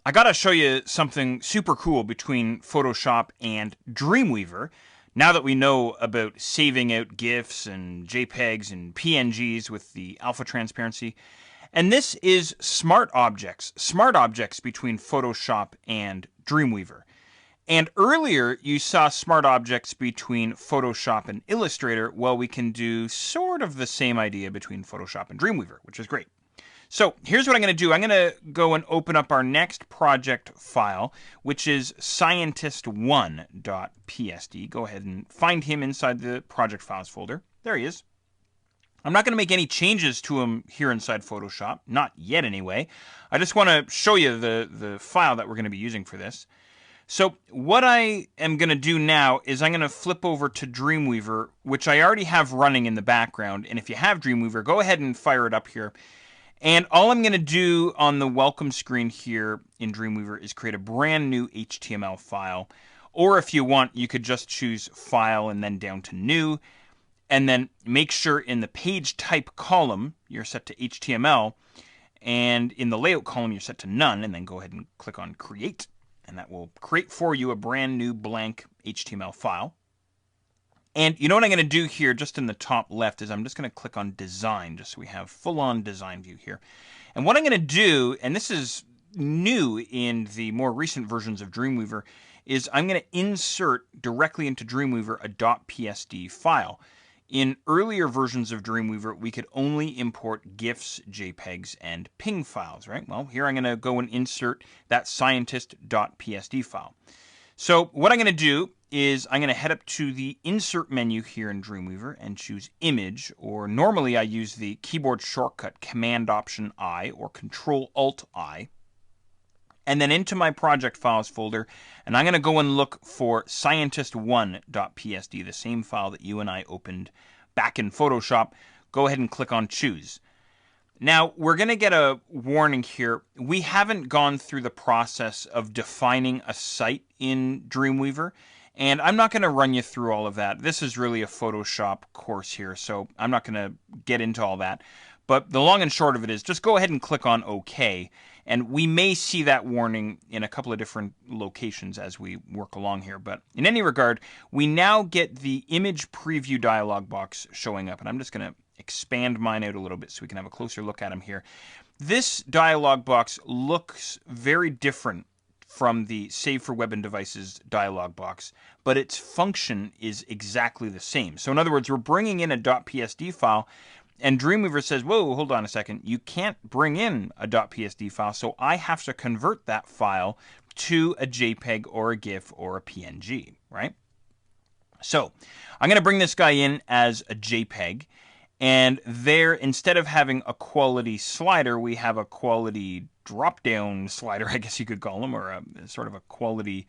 I gotta show you something super cool between Photoshop and Dreamweaver. Now that we know about saving out GIFs and JPEGs and PNGs with the alpha transparency. And this is smart objects between Photoshop and Dreamweaver. And earlier you saw smart objects between Photoshop and Illustrator. Well, we can do sort of the same idea between Photoshop and Dreamweaver, which is great. So here's what I'm going to do. I'm going to go and open up our next project file, which is scientist1.psd. Go ahead and find him inside the project files folder. There he is. I'm not going to make any changes to him here inside Photoshop, not yet anyway. I just want to show you the file that we're going to be using for this. So what I am going to do now is I'm going to flip over to Dreamweaver, which I already have running in the background. And if you have Dreamweaver, go ahead and fire it up here. And all I'm going to do on the welcome screen here in Dreamweaver is create a brand new HTML file. Or if you want, you could just choose File and then down to New. And then make sure in the Page Type column, you're set to HTML. And in the Layout column, you're set to None. And then go ahead and click on Create. And that will create for you a brand new blank HTML file. And you know what I'm going to do here just in the top left is I'm just going to click on Design, just so we have full-on design view here. And what I'm going to do, and this is new in the more recent versions of Dreamweaver, is I'm going to insert directly into Dreamweaver a .psd file. In earlier versions of Dreamweaver, we could only import GIFs, JPEGs, and PNG files, right? Well, here I'm going to go and insert that scientist.psd file. So what I'm going to do is I'm going to head up to the Insert menu here in Dreamweaver and choose Image, or normally I use the keyboard shortcut Command-Option-I or Control-Alt-I. And then into my Project Files folder, and I'm going to go and look for scientist1.psd, the same file that you and I opened back in Photoshop. Go ahead and click on Choose. Now, we're going to get a warning here. We haven't gone through the process of defining a site in Dreamweaver, and I'm not going to run you through all of that. This is really a Photoshop course here, so I'm not going to get into all that. But the long and short of it is just go ahead and click on OK, and we may see that warning in a couple of different locations as we work along here. But in any regard, we now get the image preview dialog box showing up, and I'm just going to expand mine out a little bit so we can have a closer look at them here. This dialog box looks very different from the Save for Web and Devices dialog box, but its function is exactly the same. So in other words, we're bringing in a .psd file, and Dreamweaver says, whoa, hold on a second, you can't bring in a .psd file, so I have to convert that file to a JPEG or a GIF or a PNG, right? So I'm going to bring this guy in as a JPEG. And there, instead of having a quality slider, we have a quality drop-down slider, I guess you could call them, or a sort of a quality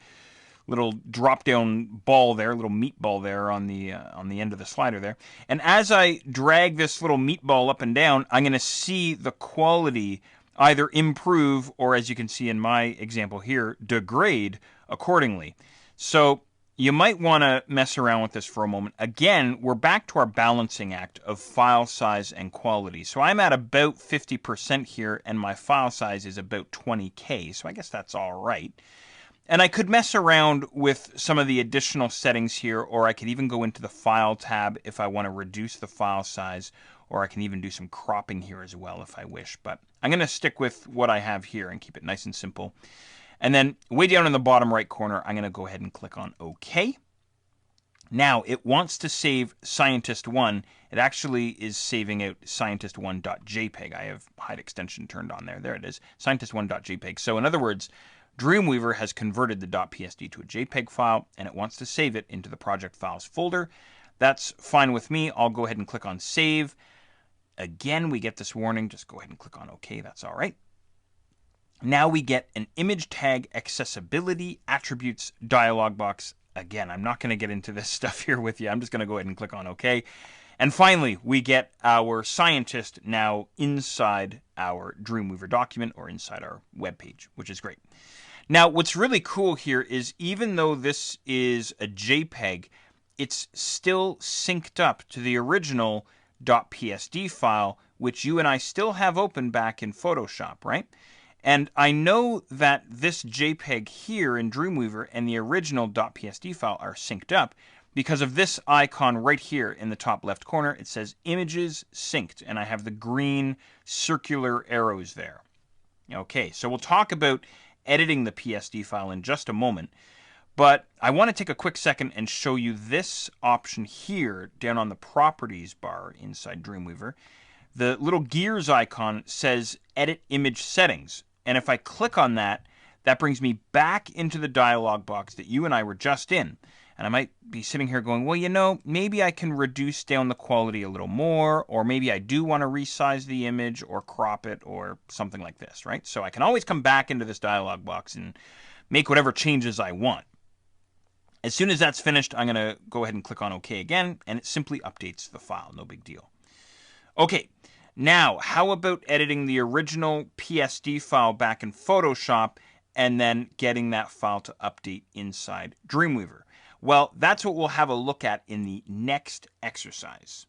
little drop-down ball there, little meatball there on the end of the slider there. And as I drag this little meatball up and down, I'm going to see the quality either improve or, as you can see in my example here, degrade accordingly. So you might want to mess around with this for a moment. Again, we're back to our balancing act of file size and quality. So I'm at about 50% here, and my file size is about 20K, so I guess that's all right. And I could mess around with some of the additional settings here, or I could even go into the File tab if I want to reduce the file size, or I can even do some cropping here as well if I wish. But I'm going to stick with what I have here and keep it nice and simple. And then way down in the bottom right corner, I'm going to go ahead and click on OK. Now, it wants to save Scientist1. It actually is saving out Scientist1.jpg. I have hide extension turned on there. There it is, Scientist1.jpg. So in other words, Dreamweaver has converted the .psd to a JPEG file, and it wants to save it into the Project Files folder. That's fine with me. I'll go ahead and click on Save. Again, we get this warning. Just go ahead and click on OK. That's all right. Now we get an image tag accessibility attributes dialog box. Again, I'm not going to get into this stuff here with you. I'm just going to go ahead and click on OK. And finally, we get our scientist now inside our Dreamweaver document or inside our web page, which is great. Now, what's really cool here is even though this is a JPEG, it's still synced up to the original .psd file, which you and I still have open back in Photoshop, right? And I know that this JPEG here in Dreamweaver and the original .psd file are synced up because of this icon right here in the top left corner. It says images synced, and I have the green circular arrows there. Okay, so we'll talk about editing the PSD file in just a moment, but I want to take a quick second and show you this option here down on the properties bar inside Dreamweaver. The little gears icon says edit image settings. And if I click on that, that brings me back into the dialog box that you and I were just in. And I might be sitting here going, well, you know, maybe I can reduce down the quality a little more, or maybe I do want to resize the image or crop it or something like this, right? So I can always come back into this dialog box and make whatever changes I want. As soon as that's finished, I'm going to go ahead and click on OK again, and it simply updates the file. No big deal. Okay. Now, how about editing the original PSD file back in Photoshop and then getting that file to update inside Dreamweaver? Well, that's what we'll have a look at in the next exercise.